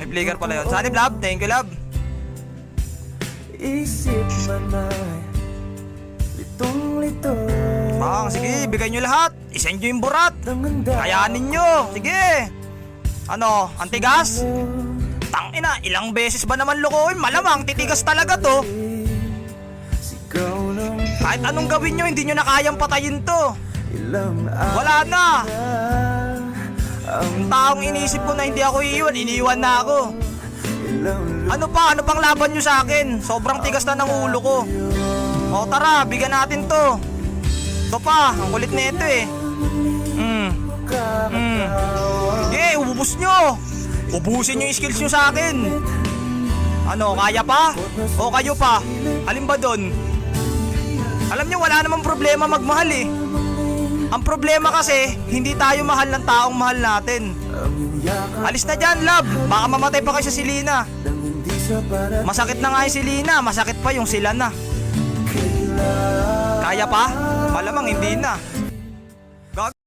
flicker pala yun. Sanib, love. Thank you, love. Isip man ay litong-lito. Sige, bigay nyo lahat. Isend nyo yung burat. Kayanin nyo. Sige. Ano, antigas? Tangina, ilang beses ba naman lokohin? Malamang, titigas talaga to. Kahit anong gawin nyo, hindi nyo na kayang patayin to. Wala na. Yung taong inisip ko na hindi ako iiwan, iniwan na ako. Ano pa? Ano pang laban nyo sa akin? Sobrang tigas na ng ulo ko. O tara, bigyan natin to. Ito pa, ang kulit na ito eh. Okay, ububus nyo. Ubusin nyo yung skills nyo sa akin. Ano, kaya pa? O kayo pa? Alin ba dun? Alam nyo, wala namang problema magmahal eh. Ang problema kasi, hindi tayo mahal ng taong mahal natin. Alis na dyan, love. Baka mamatay pa kayo sa Selena. Masakit na nga yung Selena, masakit pa yung sila na. Kaya pa? Malamang hindi na.